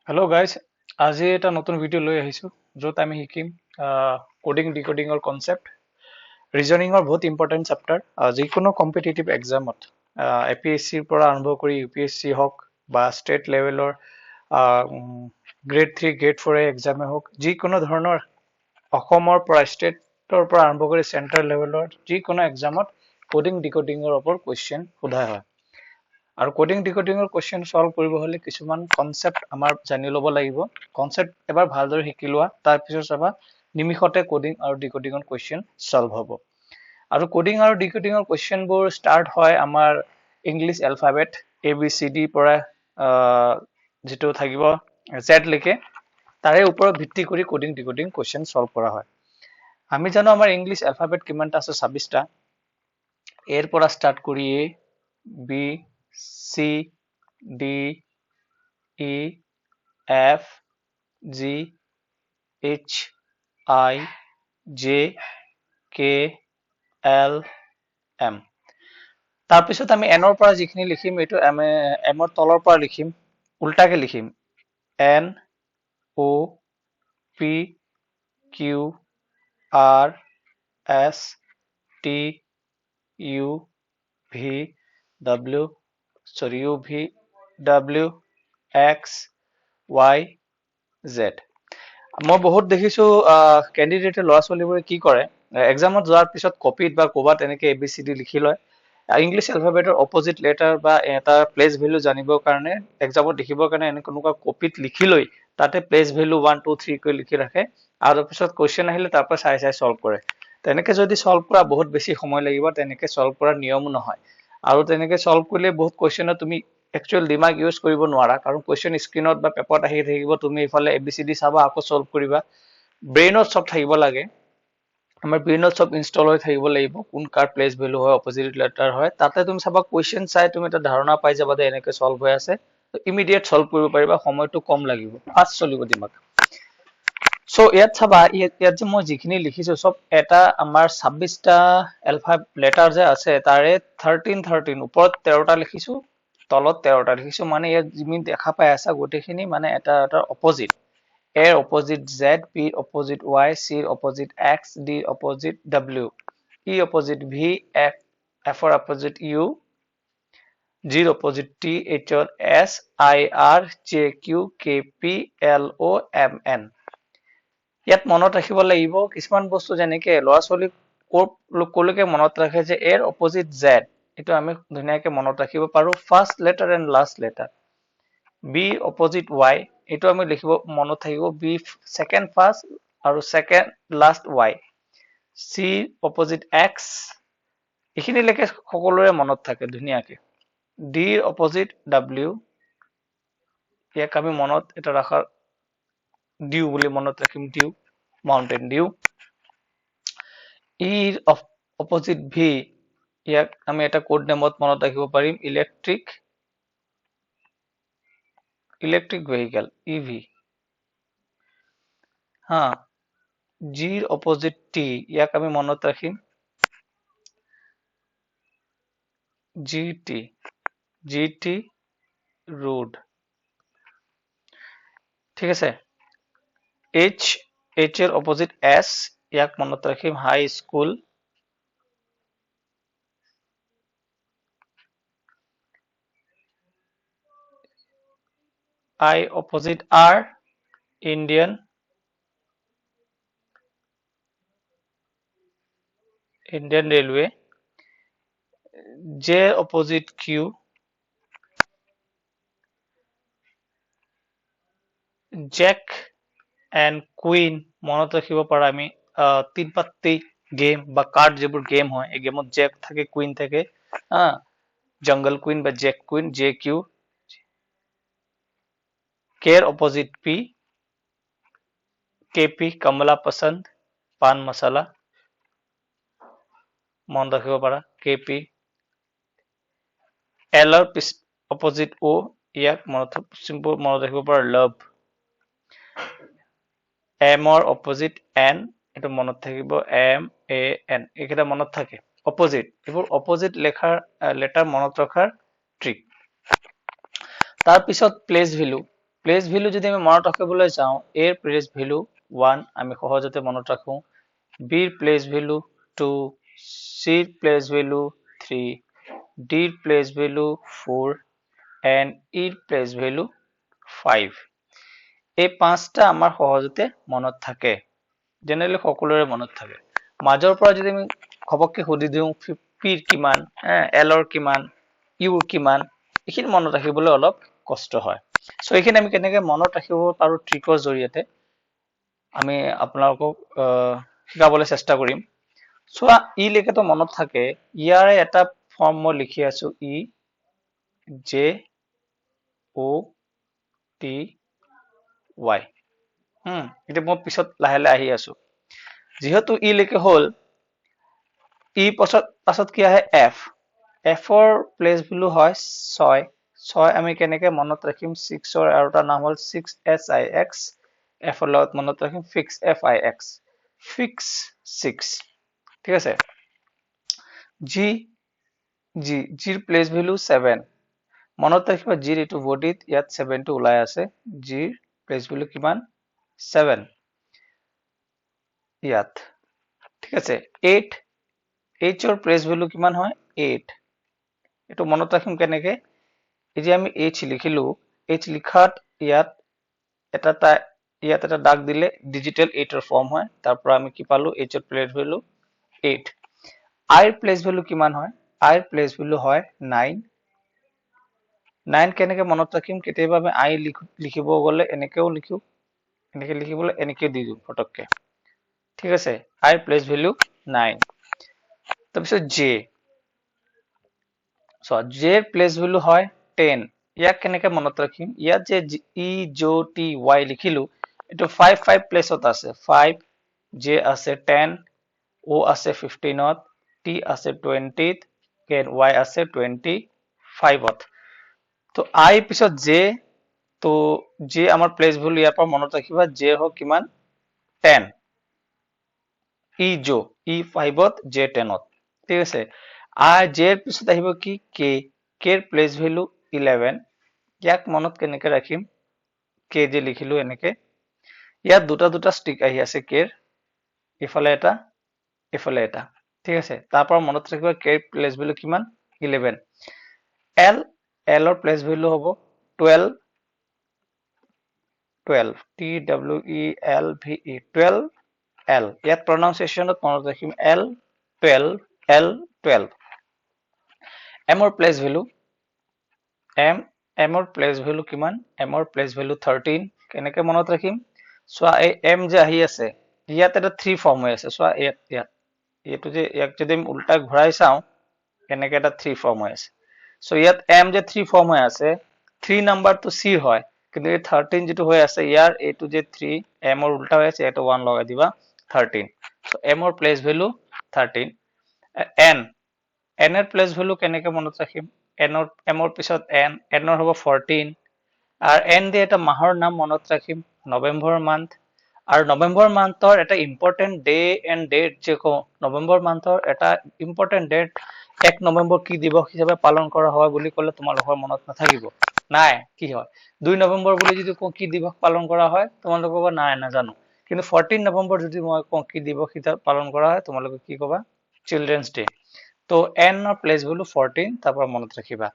Hello' guys, আজি এটা নতুন ভিডিঅ' লৈ আহিছোঁ য'ত আমি শিকিম কোডিং ডিকোডিঙৰ কনচেপ্ট। ৰিজনিঙৰ বহুত ইম্পৰ্টেণ্ট চেপ্টাৰ। যিকোনো কম্পিটিটিভ এক্সামত APSCৰ পৰা আৰম্ভ কৰি UPSC হওক বা ষ্টেট লেভেলৰ গ্ৰেড 3 গ্ৰেড 4 এক্সামে হওক, যিকোনো ধৰণৰ অসমৰ পৰা ষ্টেটৰ পৰা আৰম্ভ কৰি চেণ্ট্ৰেল লেভেলৰ যিকোনো এক্সামত কোডিং ডিকোডিঙৰ ওপৰত কুৱেশ্যন সোধা হয়। আৰু কোডিং ডিকোডিঙৰ কুৱেশ্যন সলভ কৰিব হলে কিছুমান কনচেপ্ট আমাৰ জানি ল'ব লাগিব। কনচেপ্ট এবাৰ ভালদৰে শিকি লোৱা, তাৰপিছত চাবা নিমিষতে কোডিং আৰু ডিকোডিঙৰ কুৱেশ্যন সলভ হ'ব। আৰু কোডিং আৰু ডিকোডিঙৰ কুৱেশ্যনবোৰ ষ্টাৰ্ট হয় আমাৰ ইংলিছ এলফাবেট ABCD পৰা যিটো থাকিব Z লৈকে, তাৰে ওপৰত ভিত্তি কৰি কোডিং ডিকোডিং কুৱেশ্যন সলভ কৰা হয়। আমি জানো আমাৰ ইংলিছ এলফাবেট কিমানটা আছে? 26টা। এৰ পৰা ষ্টাৰ্ট কৰি A, B, C, D, E, F, G, H, I, J, K, L, M। তাৰপিছত আমি N ৰ পৰা যিখিনি লিখিম, এইটো M ৰ তলৰ পৰা লিখিম, উল্টাকে লিখিম N, O, P, Q, R, S, T, U, V, W, X, Y, Z। মই বহুত দেখিছো কেণ্ডিডেটে ল'ৰা ছোৱালীবোৰে কি কৰে, এক্সামত যোৱাৰ পিছত কপিত বা ক'বাত এনেকে ABCD লিখি লয়। ইংলিছ এলফাবেটৰ অপজিট লেটাৰ বা এটা প্লেচ ভেলু জানিবৰ কাৰণে এক্সামত লিখিবৰ কাৰণে এনেকুৱা কপিত লিখি লৈ তাতে প্লেচ ভেলু 1 2 3 কৈ লিখি ৰাখে, আৰু পিছত কুৱেশ্যন আহিলে তাৰ পৰা চাই চাই সলভ কৰে। তেনেকে যদি সলভ কৰা বহুত বেছি সময় লাগিব, তেনেকে সলভ কৰাৰ নিয়মো নহয়। আৰু তেনেকে সলভ কৰিলে বহুত কুৱেশ্যনত তুমি একচুৱেল দিমাগ ইউজ কৰিব নোৱাৰা, কাৰণ কুৱেশ্যন স্ক্ৰীনত বা পেপাৰত আহি থাকিব, তুমি ইফালে ABCD চাবা, আকৌ সলভ কৰিবা। ব্ৰেইনত চব থাকিব লাগে, আমাৰ ব্ৰেইনত চব ইনষ্টল হৈ থাকিব লাগিব, কোন কাৰ প্লেচ ভেলু হয়, অপজিট লেটাৰ হয়। তাতে তুমি চাবা কুৱেশ্যন চাই তুমি এটা ধাৰণা পাই যাবা যে এনেকে সলভ হৈ আছে, ইমিডিয়েট সলভ কৰিব পাৰিবা, সময়টো কম লাগিব, ফাষ্ট চলিব দিমাগ। সো ইয়াত চাবা, ইয়াত যে মই যিখিনি লিখিছো চব এটা আমাৰ 26টা লেটাৰ যে আছে, তাৰে 13 ওপৰত 13টা লিখিছো, তলত 13টা লিখিছো। মানে ইয়াত যিখিনি দেখা পাই আছা গোটেইখিনি মানে এটা opposite. A opposite Z, P opposite Y, C opposite X, D opposite W, E opposite V, F or opposite U, G opposite T, H or S, I, R, J, Q, K, P, L, O, M, N। ইয়াত মনত ৰাখিব লাগিব কিছুমান বস্তু, যেনেকে ল'ৰা ছোৱালীক কলৈকে মনত ৰাখে যে এৰ অপজিট Z, এইটো আমি ধুনীয়াকে মনত ৰাখিব পাৰো, first letter and last letter. B opposite Y, এইটো আমি লিখিব মনত থাকিব B second first আৰু second last Y। C opposite X, এইখিনিলৈকে সকলোৰে মনত থাকে ধুনীয়াকে। D opposite W, ইয়াক আমি মনত এটা ৰাখাৰ ডিউ বুলি মনত ৰাখিম, ডিউ, মাউণ্টেইন ডিউ। E opposite V, ইয়াক আমি এটা কোড নেমত মনত ৰাখিব পাৰিম, ইলেক্ট্ৰিক ভেহিকেল, EV। হা, G opposite T, ইয়াক আমি মনত ৰাখিম GT, road। ঠিক আছে। H এৰ অপোজিট S, ইয়াক মনত ৰাখিম হাই school. I opposite R, Indian Railway। J opposite Q, Jack and Queen মনত ৰাখিব পাৰা আমি, তিন পাত্তি গেম বা কাৰ্ড যিবোৰ গেম হয়, এই গেমত জেক থাকে, কুইন থাকে, জংগল কুইন বা জেক কুইন, JQ। K এর অপোজিট P, KP কমলা পছন্দ, পান মছলা, মনত ৰাখিব পাৰা KP। L এৰ অপোজিট O, ইয়াক চিম্পল মনত ৰাখিব পাৰা লাভ। M এর অপোজিট N, এটা মনত থাকিব MAN, এইকেইটা মনত থাকে অপোজিট। এইবোৰ অপোজিট লেটাৰ মনত ৰখাৰ ট্ৰিক। তাৰপিছত প্লেচ ভেলু, প্লেচ ভেলু যদি আমি মনত ৰাখিবলৈ যাওঁ, এৰ প্লেচ ভেলু 1 আমি সহজতে মনত ৰাখো, বিৰ প্লেচ ভেলু 2, চিৰ প্লেচ ভেলু 3, ডিৰ প্লেচ ভেলু 4 and ইৰ প্লেচ ভেলু 5। এই পাঁচটা আমাৰ সহজতে মনত থাকে, জেনেৰেলি সকলোৰে মনত থাকে। মাজৰ পৰা যদি আমি ঘপককে সুধি দিওঁ পিৰ কিমান, এলৰ কিমান, ইউৰ কিমান, এইখিনি মনত ৰাখিবলৈ অলপ কষ্ট হয়। সো এইখিনি আমি কেনেকৈ মনত ৰাখিব পাৰোঁ ট্ৰিকৰ জৰিয়তে আমি আপোনালোকক শিকাবলৈ চেষ্টা কৰিম। চোৱা, ই লেখাটো মনত থাকে, ইয়াৰে এটা ফৰ্ম মই লিখি আছো, ই জে অ টি ৱাই। এতিয়া মই পিছত লাহে লাহে আহি আছো। যিহেতু ই লেখা হ'ল, ই পাছত কি আহে, এফ। এফৰ প্লেচ ভেলু হয় 6। 6 আমি কেনেকে মনত ৰাখিম, 6ৰ আৰু এটা নাম হ'ল 6SIX। এফৰ লগত মনত ৰাখিম ফিক্স FIX, ফিক্স 6। ঠিক আছে। Zero place value 7। মনত ৰাখিবা, জিৰ এইটো বডিত ইয়াত 7টো ওলাই আছে, জিৰ প্লেচ ভেলু কিমান, 7 ইয়াত। ঠিক আছে। 8, এইচৰ প্লেচ ভেলু কিমান হয়, 8। এইটো মনত ৰাখিম কেনেকে, এই যে আমি এইচ লিখিলো, এইচ লিখাত ইয়াত এটা দাগ দিলে ডিজিটেল 8ৰ ফৰ্ম হয়, তাৰ পৰা আমি কি পালো, এইচৰ প্লেচ ভেলু 8। আইৰ প্লেচ ভেলু কিমান হয়, আইৰ প্লেচ ভেলু হয় 9। 9 কেনেকে মনত ৰাখিম, কেতিয়াবা আমি আই লিখিব গ'লে এনেকেও লিখো, এনেকে লিখিবলৈ এনেকে দি দিওঁ ফটককে। ঠিক আছে, আইৰ প্লেচ ভেলু 9। তাৰপিছত জে, জেৰ প্লেচ ভেলু হয় 10। ইয়াক কেনেকে মনত ৰাখিম, ইয়াত যে ই জো টি ৱাই লিখিলো, এইটো 5 প্লেচত আছে, 5, জে আছে 10, ও আছে 15ত, টি আছে 20ত, ৱাই আছে 25ত। তো আই পিছত জে, তো জে আমাৰ প্লেচ ভেলু ইয়াৰ পৰা মনত ৰাখিবা, জে হওক কিমান, 10। ই জো, ই 5ত, জে 10ত। ঠিক আছে। জেৰ পিছত আহিব কি, কে। কেৰ প্লেচ ভেলু 11। ইয়াক মনত কেনেকে ৰাখিম, কে যে লিখিলো এনেকে, ইয়াত দুটা ষ্টিক আহি আছে কেৰ, ইফালে এটা ইফালে এটা। ঠিক আছে। তাৰ পৰা মনত ৰাখিবা কেৰ প্লেচ ভেলু কিমান, 11। এলৰ প্লেচ ভেলু হ'ব 12, TWELVE, 12 এল। ইয়াত প্ৰনাউন্সিয়েচনত মনত ৰাখিম এল 12, এল 12। এমৰ প্লেচ ভেলু, এমৰ প্লেচ ভেলু কিমান, এমৰ প্লেচ ভেলু 13। কেনেকে মনত ৰাখিম, চোৱা এই এম যে আহি আছে, ইয়াত এটা 3 ফৰ্ম হৈ আছে, চোৱা এইটো যে ইয়াক যদি আমি উল্টা ঘূৰাই চাওঁ, এনেকে এটা 3 ফৰ্ম হৈ আছে। সো ইয়াত এম যে 3 ফৰ্ম হৈ আছে, 3 নাম্বাৰটো চি হয়, কিন্তু এই 13 যেটো হৈ আছে, ইয়াৰ এইটো যে 3 এমৰ উল্টা হৈ আছে, এটা 1 লগাই দিবা, 13। সো এমৰ প্লেচ ভেলু 13। এনৰ প্লেচ ভেলু কেনেকে মনত ৰাখিম, এমৰ পিছত এনৰ হ'ব 14। আৰু এন দিয়ে এটা মাহৰ নাম মনত ৰাখিম, নৱেম্বৰ মান্থ। আৰু নৱেম্বৰ মান্থৰ এটা ইম্পৰ্টেণ্ট ডে এণ্ড ডেট যে কওঁ, নৱেম্বৰ মান্থৰ এটা ইম্পৰ্টেণ্ট ডেট 1 নৱেম্বৰ কি দিৱস হিচাপে পালন কৰা হয় বুলি ক'লে তোমালোকৰ মনত নাথাকিব, নাই কি হয়। 2 নৱেম্বৰ বুলি যদি কওঁ কি দিৱস পালন কৰা হয়, তোমালোকে ক'বা নাই নাজানো। কিন্তু 14 নৱেম্বৰ যদি মই কওঁ কি দিৱস হিচাপে পালন কৰা হয়, তোমালোকে কি ক'বা, চিলড্ৰেনছ ডে। তো এনৰ প্লেচ ভেলু 14, তাৰ পৰা মনত ৰাখিবা।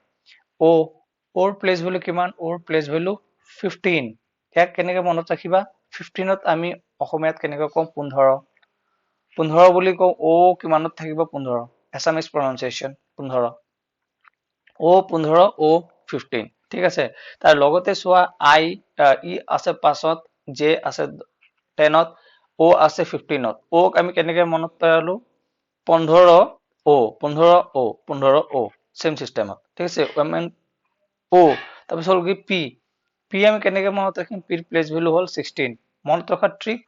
ওৰ প্লেচ ভেলু কিমান, ওৰ প্লেচ ভেলু 15। ইয়াক কেনেকে মনত ৰাখিবা, 15ত আমি অসমীয়াত কেনেকৈ কওঁ, 15। 15 বুলি কওঁ, ও কিমানত থাকিব, 15। এছামিজ প্ৰনাউন্সিয়েচন 15। ও 15, ও 15। ঠিক আছে। তাৰ লগতে চোৱা ই আছে 5ত, জে আছে 10ত, ও আছে 15ত।ওক আমি কেনেকে মনত পেলালো, 15 ও 15 ও সেম চিষ্টেমত। ঠিক আছে। ও তাৰপিছত হ'ল কি পি আমি কেনেকে মনত ৰাখিম, পিৰ প্লেচ ভেলু হ'ল 16। মনত ৰখা ট্ৰিক,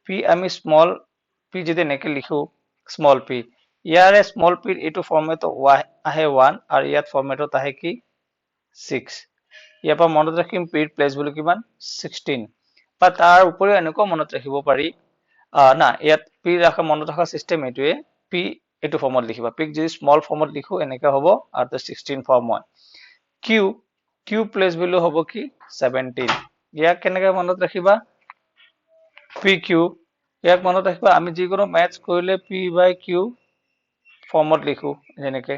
পি আমি স্মল পি যদি এনেকে লিখো, স্মল পি, ইয়াৰে স্মল পিৰ এইটো ফৰ্মেটত আহে 1, আৰু ইয়াত ফৰ্মেটত আহে কি 6। ইয়াৰ পৰা মনত ৰাখিম পিৰ প্লেচ ভেলু কিমান, 16। বা তাৰ উপৰিও এনেকুৱা মনত ৰাখিব পাৰি, না ইয়াত পি মনত ৰখা চিষ্টেম এইটোৱে, পি এইটো ফৰ্মত লিখিবা, পিক যদি স্মল ফৰ্মত লিখো এনেকে হ'ব, আৰু 16 ফৰ্ম হয়। কিউ প্লেচ ভেলু হ'ব কি 17। ইয়াক কেনেকৈ মনত ৰাখিবা পি কিউ ইয়াক মনত ৰাখিবা আমি যিকোনো মেথছ কৰিলে পি বাই কিউ ফৰ্মত লিখো যেনেকে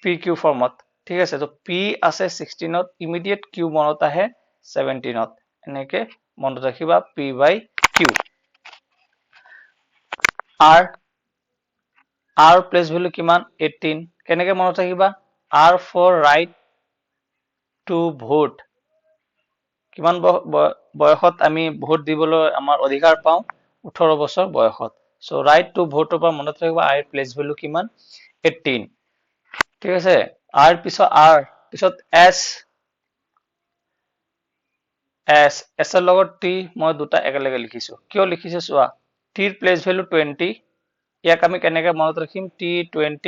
পি কিউ ফৰ্মত ঠিক আছে তো পি আছে 16ত ইমিডিয়েট কিউ মনত আহে 17ত এনেকে মনত ৰাখিবা পি বাই কিউ R প্লেস ভ্যালু কিমান 18 কেনেকে মনত ৰাখিবা R for right to vote কিমান বয়সত আমি ভোট দিবলৈ আমাৰ অধিকাৰ পাওঁ 18 বছৰ বয়সত সো ৰাইট টু ভোটৰ পৰা মনত ৰাখিবা I প্লেস ভ্যালু কিমান 18 ঠিক আছে R পিছত S এর লগত T মই দুটা একেলগে লিখিছো কিয় লিখিছো চোৱা T ৰ প্লেস ভ্যালু 20 ইয়াক আমি কেনেকে মনত ৰাখিম T20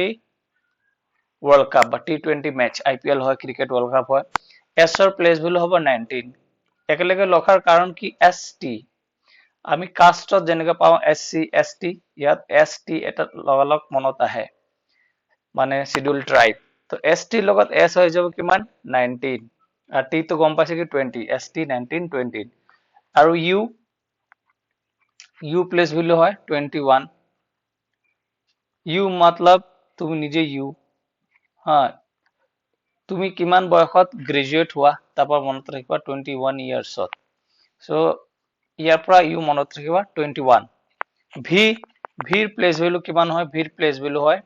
ওয়াৰ্ল্ড কাপ বা T20 ম্যাচ IPL হয় ক্ৰিকেট ওয়াৰ্ল্ড কাপ হয় S ৰ প্লেস ভ্যালু হ'ব 19 একেলগে লখাৰ কাৰণ কি ST আমি কাষ্টত যেনেকৈ পাওঁ SC ST ইয়াত ST এটা লগালগ মনত আহে মানে শিডিউল ট্ৰাইব তো ST লগত S হৈ যাব কিমান 19 আৰ T তো গম পাইছে কি 20 ST 19 20 আৰু U প্লেস ভ্যালু হয় 21 U मतलब তুমি নিজে U হ্যাঁ তুমি কিমান বয়সত গ্ৰেজুৱেট হোৱা তাৰপৰ মনত ৰাখিবা 21 ইয়াৰ্সত সো ইয়াৰ পৰা U মনত ৰাখিবা 21 ভিৰ প্লেস ভ্যালু কিমান হয় ভিৰ প্লেস ভ্যালু হয়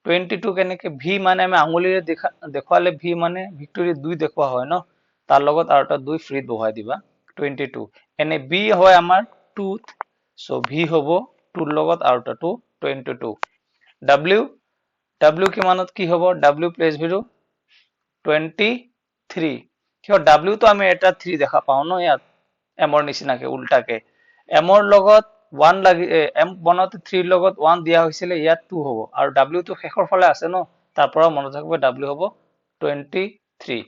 22 কেনেকে ভি মানে আমি আঙুলিৰে দেখুৱালে ভি মানে ভিক্টৰি 2 দেখুৱা হয় ন তাৰ লগত আৰু এটা 2 ফ্ৰীত বহাই দিবা 22 এনে বি হয় আমাৰ 2 সো ভি হ'ব 2 লগত আৰু এটা 2 22 W কিমানত কি হ'ব W প্লেস ভ্যালু 23 কিয় W তো আমি এটা 3 দেখা পাওঁ ন ইয়াত এমৰ নিচিনাকে উল্টাকে এমৰ লগত 1 লাগি এম বনাওতে 3 লগত 1 দিয়া হৈছিলে ইয়াত 2 হ'ব আৰু W তো শেষৰ ফালে আছে ন তাৰ পৰা মনত ৰাখিব W হ'ব 23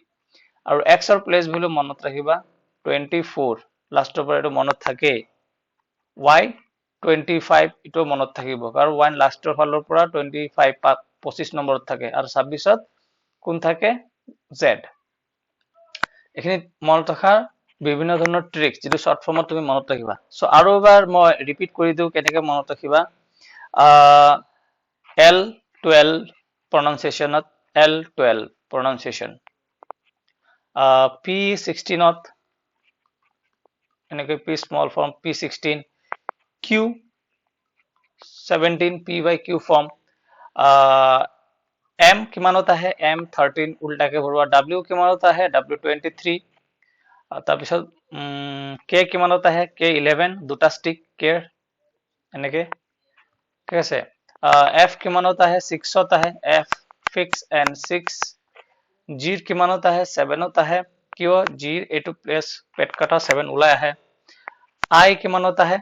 আৰু X ৰ প্লেস ভ্যালু মনত ৰাখিবা 24 লাষ্টৰ পৰা এটো মনত থাকে Y 25 এটো মনত থাকিব কাৰণ Y লাষ্টৰ ফালৰ পৰা 25 25 নম্বৰত থাকে আৰু 26ত কোন থাকে Z এখানে মনত ৰাখাৰ বিভিন্ন ধৰণৰ ট্ৰিক্স যেটো শৰ্ট ফৰ্মত তুমি মনত ৰাখিবা সো আৰু এবাৰ মই ৰিপিট কৰি দিও কেনেকৈ মনত ৰাখিবা L12 pronunciationত L12 pronunciation P16ত এনেকৈ P small form P16 Q17 P by Q form M কিমানত আহে M13 উল্টাকে ভৰোৱা W কিমানত আহে W23 তাৰপিছত K কিমানত আহে K11 দুটা ষ্টিক K এনেকে ঠিক আছে F কিমানত আহে 6ত আহে F fix and 6 G কিমানত আহে 7ত আহে কিয় G এটো প্লেস পেট কাটা 7 ওলাই আহে I কিমানত আহে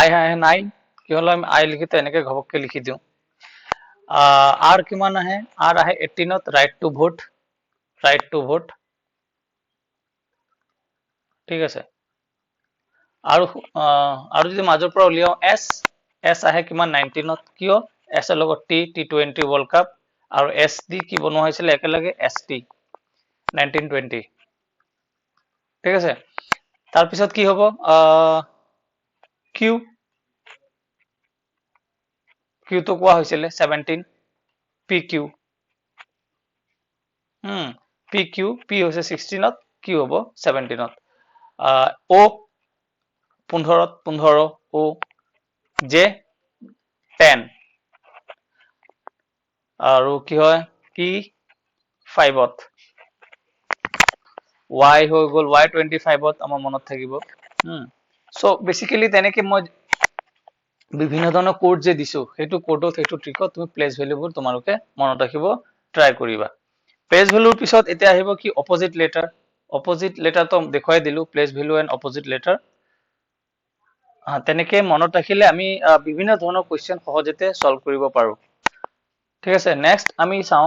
I আহে 9 কি হলো আমি I লিখিতে এনেকে ঘপককে লিখি দিও R কিমান আহে R আহে 18ত রাইট টু ভোট ঠিক আছে আৰু যদি মাজৰ পৰা উলিয়াও S আহে কিমান 19ত কিয় S ৰ লগত T20 ওয়াৰ্ল্ড কাপ আৰু SD কি বনোৱা হৈছিল একেলগে ST 1920 ঠিক আছে তাৰ পিছত কি হ'ব Q তো কোৱা হৈছিল 17 PQ P হৈছে 16ত Q হ'ব 17ত O 15 O J 10 আৰু কি হয় T 5ত Y হৈ গল Y25ত আমাৰ মনত থাকিব সো বেসিক্যালি তেনেকে মই বিভিন্ন ধৰণৰ কোড যে দিছো হেতু কোডত হেতু ট্ৰিকত তুমি প্লেস ভ্যালুবোৰ তোমালোকে মনত ৰাখিব ট্ৰাই কৰিবা প্লেস ভ্যালুৰ পিছত এতিয়া আহিব কি অপোজিট লেটাৰ তো দেখুৱাই দিলো place value and opposite letter তেনেকে মনত ৰাখিলে আমি বিভিন্ন ধৰণৰ কোৱেশ্চন সহজতে সলভ কৰিব পাৰো ঠিক আছে নেক্সট আমি চাও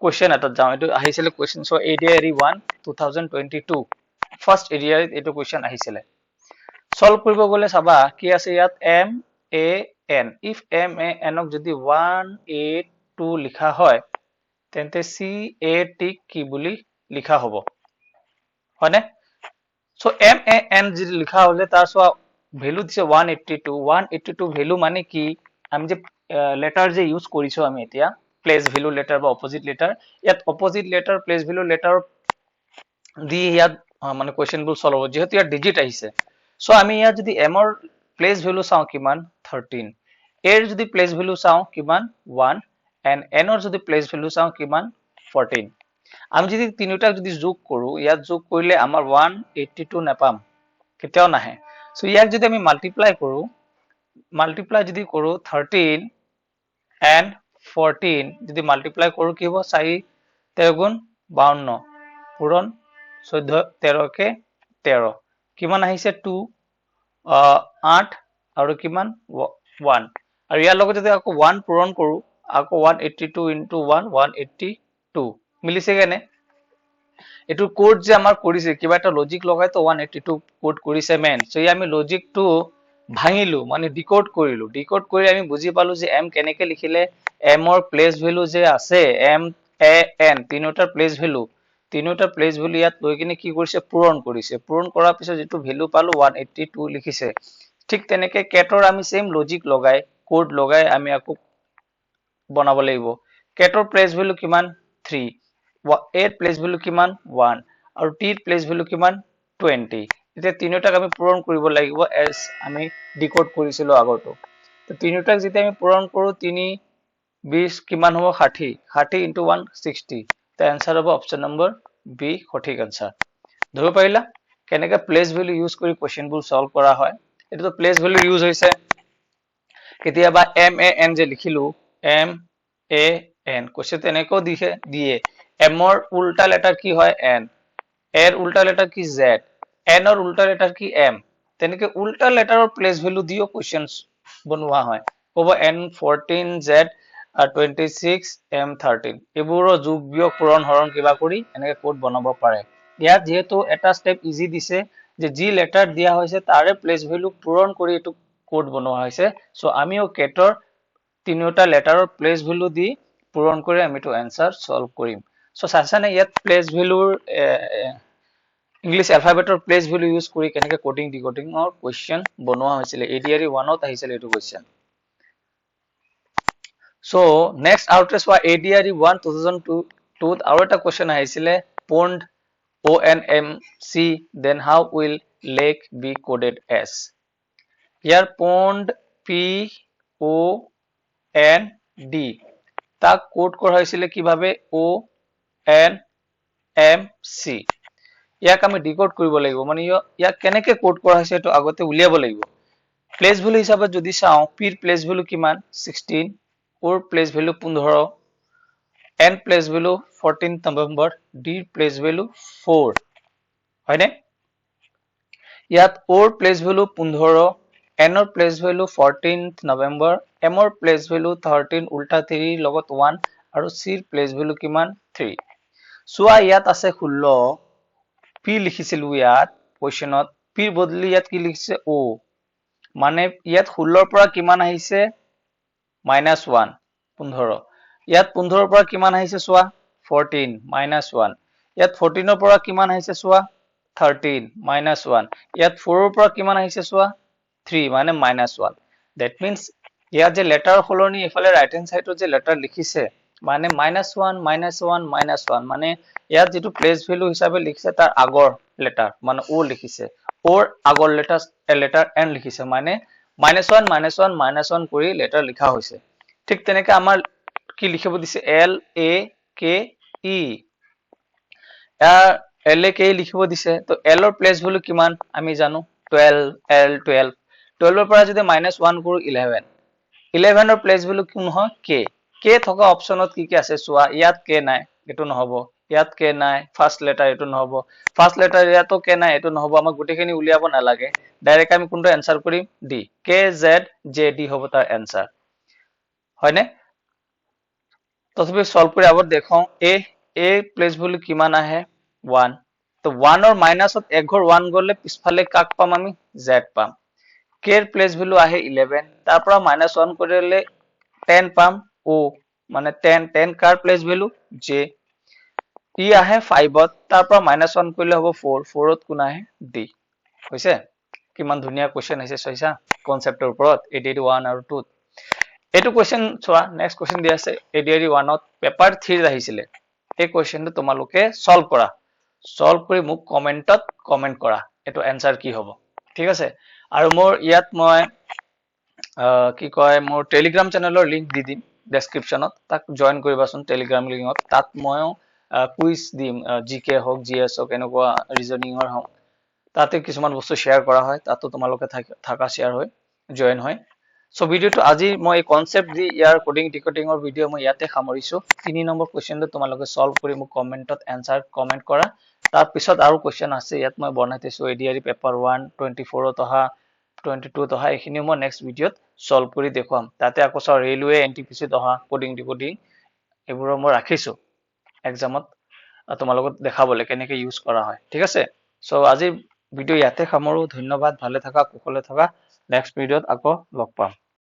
কোৱেশ্চন এটা যাও এটো আহিছিলে কোৱেশ্চন সো ADRE 1 2022 ফাৰ্স্ট এৰিয়াত এটো কোৱেশ্চন আহিছিলে সলভ কৰিব গলে চাবা কি আছে ইয়াত MAN if MAN ক যদি 182 লিখা হয় তেন্তে চি এ টি কি বুলি লিখা হ'ব হয়নে সো এম এ এন যদি লিখা হলে তাৰ সো ভ্যালু দিছে 182 ভ্যালু মানে কি আমি যে লেটাৰ যে ইউজ কৰিছো আমি এতিয়া প্লেস ভ্যালু লেটাৰ বা অপোজিট লেটাৰ ইয়াত opposite letter place value letter দি ইয়াত মানে কোৱেশ্চনবোৰ সলভ হ'ব যেহেতু ইয়াত ডিজিট আহিছে সো আমি ইয়াত যদি m ৰ প্লেস ভ্যালু চাও কিমান 13 a ৰ যদি প্লেস ভ্যালু চাও কিমান 1 and n ৰ যদি প্লেস ভ্যালু চাও কিমান 14 আমি যদি তিনিটা যদি যোগ কৰো ইয়াত যোগ কৰিলে আমাৰ 182 নাপাম কেতিয়াও নাহে সো ইয়াক যদি আমি মাল্টিপ্লাই যদি কৰো 13 and 14 যদি মাল্টিপ্লাই কৰো কি হ'ব 4 13 গুণ 52 পূৰণ 14 13 কে 13 কিমান আহিছে 2 8 আৰু কিমান 1 আৰু ইয়াৰ লগত যদি আকৌ 1 পূৰণ কৰো আকৌ 182 into 1 182 মিলিছে কেনে এটো কোড যে আমাৰ কৰিছে কিবা এটা লজিক লগাই তো 182 কোড কৰিছে মেন সো আমি লজিকটো ভাঙিলো মানে ডিকোড কৰি আমি বুজি পালো যে m কেনেকে লিখিলে m ৰ প্লেস ভ্যালু যে আছে m a n তিনিটাৰ প্লেস ভ্যালু ইয়াত লৈ কিনে কি কৰিছে পূৰণ কৰাৰ পিছত যেটো ভ্যালু পালো 182 লিখিছে ঠিক তেনেকে কেটৰ আমি সেম লজিক লগাই কোড লগাই আমি আকৌ বনাব লাগিব কেটৰ প্লেস ভ্যালু কিমান 3 a ৰ প্লেস ভ্যালু কিমান 1 আৰু t ৰ প্লেস ভ্যালু কিমান 20 এতিয়া তিনিটাক আমি পূৰণ কৰিব লাগিব এজ আমি ডিকোড কৰিছিলো আগৰটো তো তিনিটাক যেতিয়া আমি পূৰণ কৰো 3 20 কিমান হ'ব 60 60 into 1 60 তো आंसर হ'ব অপচন নম্বৰ বি সঠিক आंसर ধৰিব পাৰিলা কেনেকৈ প্লেস ভ্যালু ইউজ কৰি কোৱেশ্চনবোৰ সলভ কৰা হয় এটো প্লেস ভ্যালু ইউজ হৈছে কেতিয়াবা m a n যে লিখিলো m a n কোৱেশ্চন তেনেকৈ দিয়ে m ৰ উল্টা লেটাৰ কি হয় n a ৰ উল্টা লেটাৰ কি z n ৰ উল্টা লেটাৰ কি m তেনেকৈ উল্টা লেটাৰৰ প্লেস ভ্যালু দিও কোৱেশ্চনস বনোৱা হয় হ'ব n14z 26 m13 এবোৰৰ যোগ বিয়োগ পূৰণ হৰণ কিবা কৰি এনেকৈ কোড বনাব পাৰে ইয়াত যেহেতু এটা স্টেপ ইজি দিছে যে জি লেটাৰ দিয়া হৈছে তাৰে প্লেস ভ্যালু পূৰণ কৰি এটো কোড বনোৱা হৈছে সো আমিও কেটৰ তিনিটা লেটাৰৰ প্লেস ভ্যালু দি পূৰণ কৰি আমি তো आंसर সলভ কৰিম সো সাসানে ইয়াত প্লেস ভ্যালুৰ ইংলিশ এলফাবেটৰ প্লেস ভ্যালু ইউজ কৰি কেনেকৈ কোডিং ডিকোডিংৰ কোৱেশ্চন বনোৱা হৈছিল এডিআৰই 1 ত আহিছিল এটো question So next out is for ADRE 1 2002 আৰু এটা question আহিছিলে pond ONMC then how will lake be coded as here pond P O N D তাক কোড কৰা হৈছিলে কিভাবে O N M C ইয়াক আমি ডিকোড কৰিব লাগিব মানে ইয়াক কেনেকৈ কোড কৰা হৈছে এটো আগতে উলিয়াব লাগিব প্লেস ভ্যালু হিচাপে যদি চাও p ৰ প্লেস ভ্যালু কিমান 16 or place value 15 n place value 14th November d place value 4 হয়নে ইয়াত or place value 15 n or place value 14th November m or place value 13 উল্টা 3 লগত 1 আৰু c ৰ place value কিমান 3 সোয়া ইয়াত আছে 16 p লিখিছিলু ইয়াত কোৱেশ্চনত p ৰ বদলি ইয়াত কি লিখিছে o মানে ইয়াত 16 ৰ পৰা কিমান আহিছে -1 15 ইয়াত 15 ৰ পৰা কিমান আহিছে সোয়া 14 -1 ইয়াত 14 ৰ পৰা কিমান আহিছে সোয়া 13 -1 ইয়াত 4 ৰ পৰা কিমান আহিছে সোয়া 3 মানে -1 that means ইয়াত যে লেটাৰ হলনি এফালে ৰাইট হ্যান্ড সাইডত যে লেটাৰ লিখিছে মানে -1 -1 মানে ইয়াত যেটো প্লেস ভ্যালু হিচাপে লিখিছে তাৰ আগৰ লেটাৰ মানে o লিখিছে or আগৰ লেটাৰ n লিখিছে মানে -1 কৰি লেটাৰ লিখা হৈছে ঠিক তেনেকৈ আমাৰ কি লিখিব দিছে L A K E L A K E লিখিব দিছে তো L ৰ প্লেস ভ্যালু কিমান আমি জানো 12 L 12 12 ৰ পৰা যদি -1 কৰো 11 11 ৰ প্লেস ভ্যালু কি নহয় K K থকা অপচনত কি আছে সোয়া ইয়াত K নাই এটো নহব ইয়াত K নাই ফার্স্ট লেটাৰ এটো নহব ফাৰ্স্ট লেটাৰ ইয়াতো K নাই এটো নহব আমাক গুটেখিনি উলিয়াব নালাগে ডাইৰেক্ট আমি কোনটো आंसर কৰিম D K Z J D হ'ব তাৰ आंसर হয়নে তথাপি সলভ কৰি আগত দেখাও a প্লেস ভ্যালু কিমান আহে 1 তো 1 ৰ মাইনাসত এক ঘৰ 1 গলে পিছফালে কাক পাম আমি z পাম k ৰ প্লেস ভ্যালু আহে 11 তাৰ পৰা -1 কৰিলে 10 পাম o মানে 10 কাৰ প্লেচ ভেলু j ই আহে 5ত তাৰ পৰা -1 কৰিলে হ'ব 4ত কোন আহে d হৈছে কিমান ধুনীয়া কোৱেশ্চন আহিছে চাইছা কনসেপ্টৰ ওপৰত ADAD 1 আৰু 2 এইটো কোৱেশ্চন চোৱা নেক্সট কোৱেশ্চন দি আছে ADAD 1 ত পেপাৰ 3 আহিছিলে এই কোৱেশ্চনটো তোমালোকে সলভ কৰি মোক কমেন্টত কমেন্ট কৰা এটো এনসাৰ কি হ'ব ঠিক আছে আৰু মোৰ ইয়াত মই কি কয় মোৰ টেলিগ্ৰাম চেনেলৰ লিংক দি দিম ডেসক্ৰিপচনত তাক জয়েন কৰিবাচোন টেলিগ্ৰাম লিংকত তাত মই কুইজ দিম জিকে হওক জিএস হওক এনেকুৱা ৰিজনিংৰ হওক তাতে কিছুমান বস্তু শেয়াৰ কৰা হয় তাতো তোমালোকে থাকা শেয়াৰ হয় জয়েন হয় সো ভিডিওটো আজি মই এই কনসেপ্ট দি ইয়াৰ কোডিং ডিকোডিংৰ ভিডিও মই ইয়াতে সামৰিছো 3 নম্বৰ কোৱেশ্চনটো তোমালোকে সলভ কৰি মোক কমেন্টত এনসাৰ কমেন্ট কৰা তাৰ পিছত আৰু কোৱেশ্চন আছে ইয়াত মই বনাই দিছো এডিআৰই পেপাৰ 1 24 ত অহা 22 ত অহা এইখিনি মই নেক্সট ভিডিওত সলভ কৰি দেখুৱাম তাতে আকৌ ৰেলৱে এনটিপিসি ত অহা কোডিং ডিকোডিং এইবোৰ মই ৰাখিছো এক্সামত তোমালোকক দেখাবলৈ কেনেকৈ ইউজ কৰা হয় ঠিক আছে সো আজি ভিডিও ইয়াতে সামৰো ধন্যবাদ ভালে থাকা কুশলে থাকা নেক্সট ভিডিওত আকৌ লগ পাম